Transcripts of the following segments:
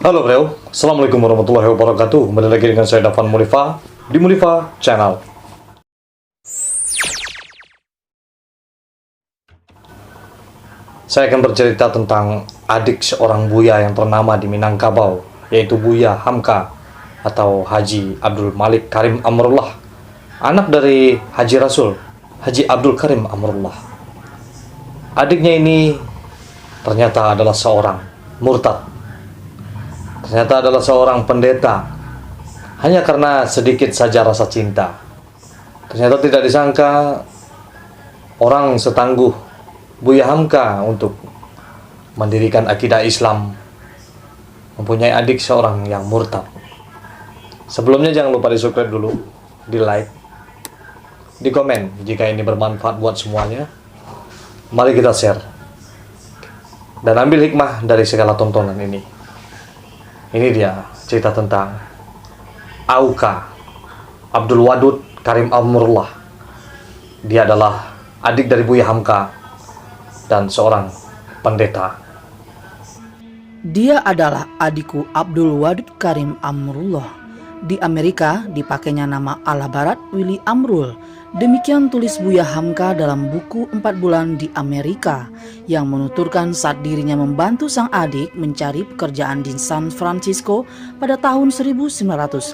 Halo bro, Assalamualaikum warahmatullahi wabarakatuh. Kembali lagi dengan saya Dafan Mulifa di Mulifa Channel. Saya akan bercerita tentang adik seorang Buya yang ternama di Minangkabau, yaitu Buya Hamka atau Haji Abdul Malik Karim Amrullah, anak dari Haji Rasul Haji Abdul Karim Amrullah. Adiknya ini ternyata adalah seorang murtad. Ternyata adalah seorang pendeta, hanya karena sedikit saja rasa cinta. Ternyata tidak disangka orang setangguh Buya Hamka untuk mendirikan akidah Islam mempunyai adik seorang yang murtad. Sebelumnya jangan lupa di subscribe dulu, di like, di komen jika ini bermanfaat buat semuanya. Mari kita share dan ambil hikmah dari segala tontonan ini. Ini dia cerita tentang Auka Abdul Wadud Karim Amrullah. Dia adalah adik dari Buya Hamka dan seorang pendeta. Dia adalah adikku Abdul Wadud Karim Amrullah. Di Amerika dipakainya nama ala barat Willy Amrul. Demikian tulis Buya Hamka dalam buku 4 bulan di Amerika yang menuturkan saat dirinya membantu sang adik mencari pekerjaan di San Francisco pada tahun 1952.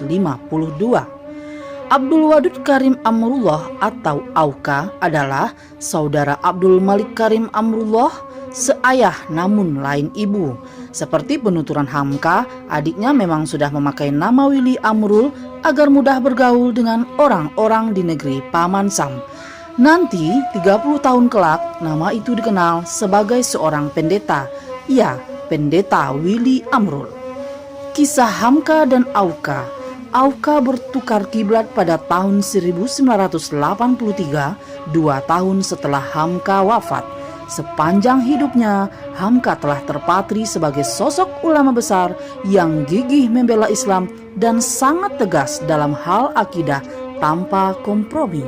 Abdul Wadud Karim Amrullah atau Auka adalah saudara Abdul Malik Karim Amrullah, seayah namun lain ibu. Seperti penuturan Hamka, adiknya memang sudah memakai nama Willy Amrul agar mudah bergaul dengan orang-orang di negeri Paman Sam. Nanti 30 tahun kelak, nama itu dikenal sebagai seorang pendeta. Ya, pendeta Willy Amrul. Kisah Hamka dan Auka. Auka bertukar kiblat pada tahun 1983, 2 tahun setelah Hamka wafat. Sepanjang hidupnya, Hamka telah terpatri sebagai sosok ulama besar yang gigih membela Islam dan sangat tegas dalam hal akidah tanpa kompromi.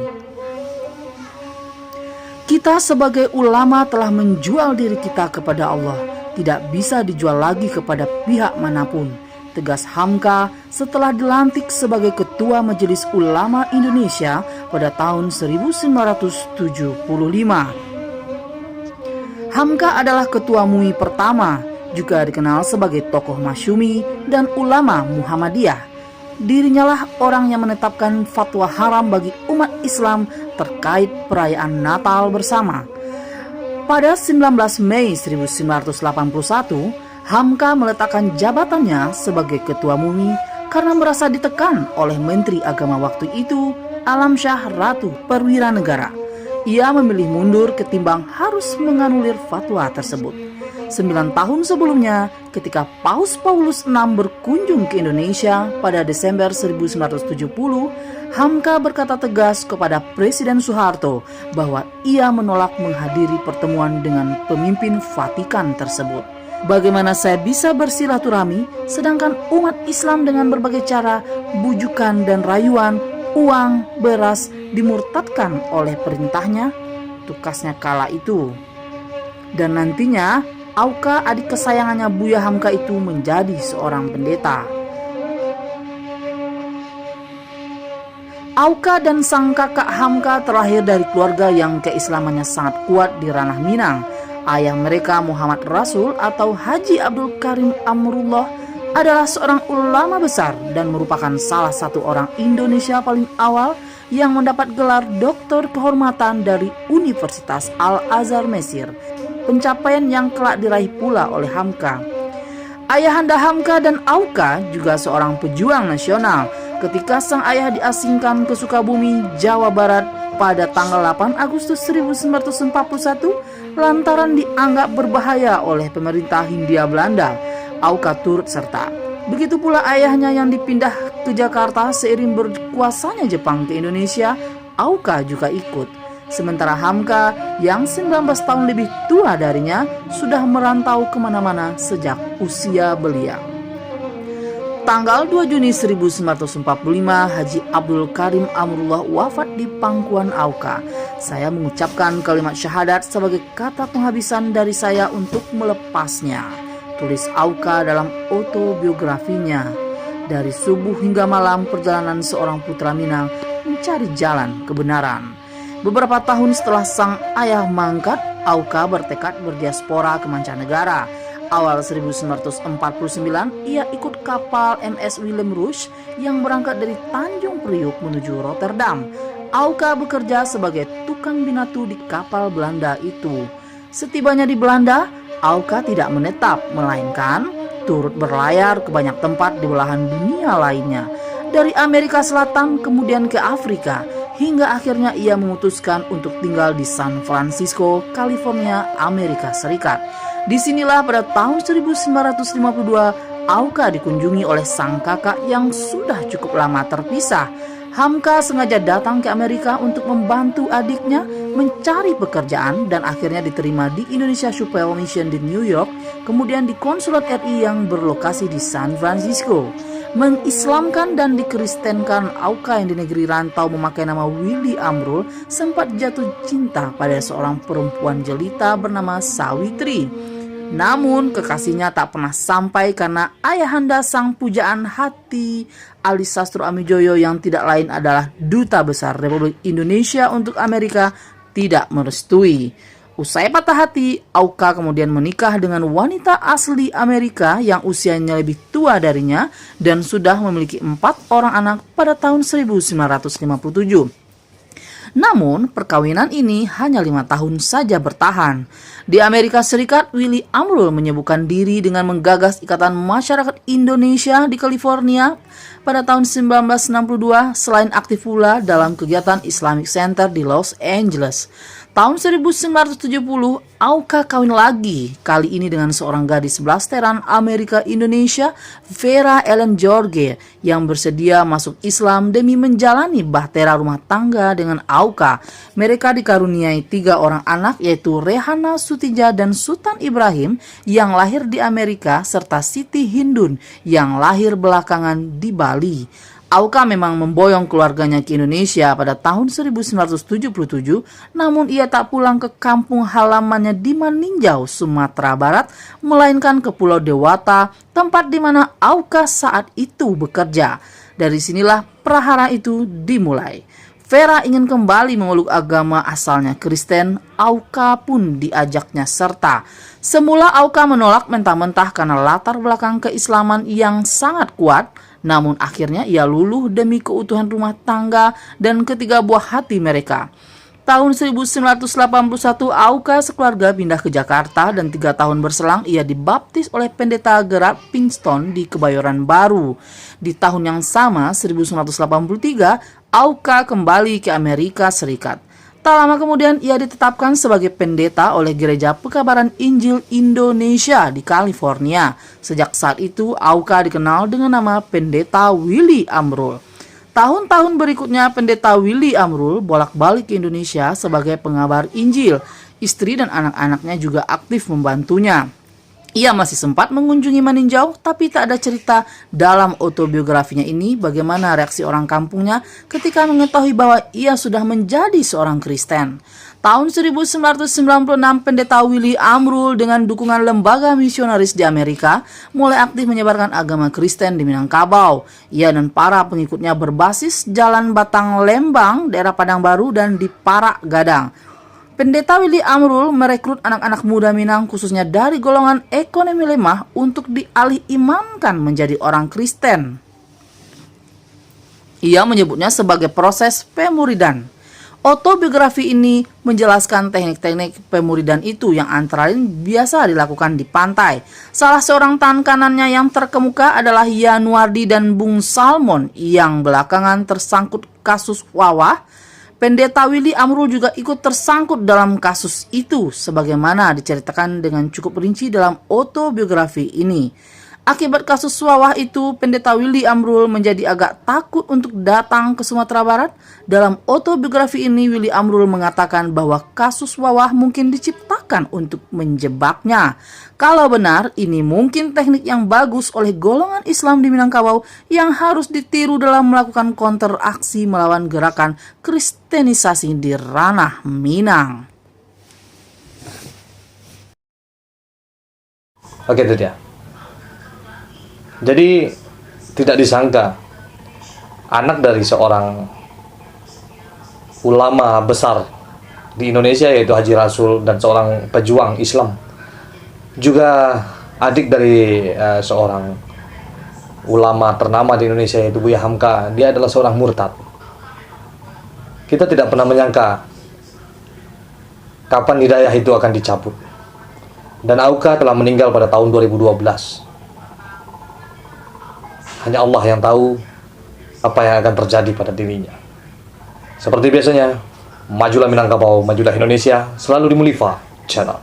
Kita sebagai ulama telah menjual diri kita kepada Allah, tidak bisa dijual lagi kepada pihak manapun, tegas Hamka setelah dilantik sebagai Ketua Majelis Ulama Indonesia pada tahun 1975. Hamka adalah ketua MUI pertama, juga dikenal sebagai tokoh Masyumi dan ulama Muhammadiyah. Dirinya lah orang yang menetapkan fatwa haram bagi umat Islam terkait perayaan Natal bersama. Pada 19 Mei 1981, Hamka meletakkan jabatannya sebagai ketua MUI karena merasa ditekan oleh Menteri Agama waktu itu, Alamsyah Ratu Perwira Negara. Ia memilih mundur ketimbang harus menganulir fatwa tersebut. 9 tahun sebelumnya, ketika Paus Paulus VI berkunjung ke Indonesia pada Desember 1970, Hamka berkata tegas kepada Presiden Soeharto bahwa ia menolak menghadiri pertemuan dengan pemimpin Vatikan tersebut. Bagaimana saya bisa bersilaturahmi sedangkan umat Islam dengan berbagai cara, bujukan dan rayuan, uang, beras dimurtadkan oleh perintahnya, tukasnya kala itu. Dan nantinya Auka, adik kesayangannya Buya Hamka itu, menjadi seorang pendeta. Auka dan sang kakak Hamka terlahir dari keluarga yang keislamannya sangat kuat di ranah Minang. Ayah mereka Muhammad Rasul atau Haji Abdul Karim Amrullah adalah seorang ulama besar dan merupakan salah satu orang Indonesia paling awal yang mendapat gelar doktor kehormatan dari Universitas Al-Azhar Mesir, pencapaian yang kelak diraih pula oleh Hamka. Ayahanda Hamka dan Auka juga seorang pejuang nasional ketika sang ayah diasingkan ke Sukabumi, Jawa Barat pada tanggal 8 Agustus 1941 lantaran dianggap berbahaya oleh pemerintah Hindia Belanda. Auka turut serta. Begitu pula ayahnya yang dipindah ke Jakarta seiring berkuasanya Jepang ke Indonesia, Auka juga ikut. Sementara Hamka yang 19 tahun lebih tua darinya sudah merantau kemana-mana sejak usia belia. Tanggal 2 Juni 1945, Haji Abdul Karim Amrullah wafat di pangkuan Auka. Saya mengucapkan kalimat syahadat sebagai kata penghabisan dari saya untuk melepasnya. tulis Auka dalam autobiografinya. Dari subuh hingga malam, perjalanan seorang putra Minang mencari jalan kebenaran. Beberapa tahun setelah sang ayah mangkat, Auka bertekad berdiaspora ke mancanegara. Awal 1949, ia ikut kapal MS Willem Rush yang berangkat dari Tanjung Priuk menuju Rotterdam. Auka bekerja sebagai tukang binatu di kapal Belanda itu. Setibanya di Belanda, Auka tidak menetap, melainkan turut berlayar ke banyak tempat di belahan dunia lainnya. Dari Amerika Selatan kemudian ke Afrika, hingga akhirnya ia memutuskan untuk tinggal di San Francisco, California, Amerika Serikat. Disinilah pada tahun 1952, Auka dikunjungi oleh sang kakak yang sudah cukup lama terpisah. Hamka sengaja datang ke Amerika untuk membantu adiknya mencari pekerjaan dan akhirnya diterima di Indonesia Chapel Mission di New York, kemudian di Konsulat RI yang berlokasi di San Francisco. Mengislamkan dan dikristenkan, Auka yang di negeri rantau memakai nama Willy Amrul sempat jatuh cinta pada seorang perempuan jelita bernama Sawitri. Namun kekasihnya tak pernah sampai karena ayahanda sang pujaan hati Ali Sastro Amijoyo yang tidak lain adalah Duta Besar Republik Indonesia untuk Amerika tidak merestui. Usai patah hati, Auka kemudian menikah dengan wanita asli Amerika yang usianya lebih tua darinya dan sudah memiliki 4 orang anak pada tahun 1957. Namun, perkawinan ini hanya 5 tahun saja bertahan. Di Amerika Serikat, Willy Amrul menyibukkan diri dengan menggagas Ikatan Masyarakat Indonesia di California pada tahun 1962, selain aktif pula dalam kegiatan Islamic Center di Los Angeles. Tahun 1970, Auka kawin lagi, kali ini dengan seorang gadis blasteran Amerika Indonesia, Vera Ellen Jorge, yang bersedia masuk Islam demi menjalani bahtera rumah tangga dengan Auka. Mereka dikaruniai 3 orang anak, yaitu Rehana Sutija dan Sultan Ibrahim yang lahir di Amerika, serta Siti Hindun yang lahir belakangan di Bali. Auka memang memboyong keluarganya ke Indonesia pada tahun 1977, namun ia tak pulang ke kampung halamannya di Maninjau, Sumatera Barat, melainkan ke Pulau Dewata, tempat di mana Auka saat itu bekerja. Dari sinilah prahara itu dimulai. Vera ingin kembali memeluk agama asalnya Kristen, Auka pun diajaknya serta. Semula Auka menolak mentah-mentah karena latar belakang keislaman yang sangat kuat, namun akhirnya ia luluh demi keutuhan rumah tangga dan ketiga buah hati mereka. Tahun 1981 Auka sekeluarga pindah ke Jakarta dan 3 tahun berselang ia dibaptis oleh pendeta Gerard Pinkston di Kebayoran Baru. Di tahun yang sama, 1983, Auka kembali ke Amerika Serikat. Tak lama kemudian ia ditetapkan sebagai pendeta oleh Gereja Pekabaran Injil Indonesia di California. Sejak saat itu Auka dikenal dengan nama Pendeta Willy Amrul. Tahun-tahun berikutnya Pendeta Willy Amrul bolak-balik ke Indonesia sebagai pengabar Injil. Istri dan anak-anaknya juga aktif membantunya. Ia masih sempat mengunjungi Maninjau, tapi tak ada cerita dalam autobiografinya ini bagaimana reaksi orang kampungnya ketika mengetahui bahwa ia sudah menjadi seorang Kristen. Tahun 1996, Pendeta Willy Amrul dengan dukungan lembaga misionaris di Amerika mulai aktif menyebarkan agama Kristen di Minangkabau. Ia dan para pengikutnya berbasis Jalan Batang Lembang, daerah Padang Baru, dan di Parak Gadang. Pendeta Willy Amrul merekrut anak-anak muda Minang khususnya dari golongan ekonomi lemah untuk dialih imamkan menjadi orang Kristen. Ia menyebutnya sebagai proses pemuridan. Autobiografi ini menjelaskan teknik-teknik pemuridan itu yang antara lain biasa dilakukan di pantai. Salah seorang tangan kanannya yang terkemuka adalah Yanuardi dan Bung Salmon yang belakangan tersangkut kasus wawah. Pendeta Willy Amrul juga ikut tersangkut dalam kasus itu sebagaimana diceritakan dengan cukup rinci dalam autobiografi ini. Akibat kasus wawah itu, Pendeta Willy Amrul menjadi agak takut untuk datang ke Sumatera Barat. Dalam autobiografi ini, Willy Amrul mengatakan bahwa kasus wawah mungkin diciptakan untuk menjebaknya. Kalau benar, ini mungkin teknik yang bagus oleh golongan Islam di Minangkabau yang harus ditiru dalam melakukan counter aksi melawan gerakan kristenisasi di ranah Minang. Oke, itu dia. Jadi tidak disangka anak dari seorang ulama besar di Indonesia yaitu Haji Rasul dan seorang pejuang Islam, juga adik dari seorang ulama ternama di Indonesia yaitu Buya Hamka, dia adalah seorang murtad. Kita tidak pernah menyangka kapan hidayah itu akan dicabut. Dan Auka telah meninggal pada tahun 2012. Hanya Allah yang tahu apa yang akan terjadi pada dirinya. Seperti biasanya, majulah Minangkabau, majulah Indonesia, selalu di Mulifa Channel.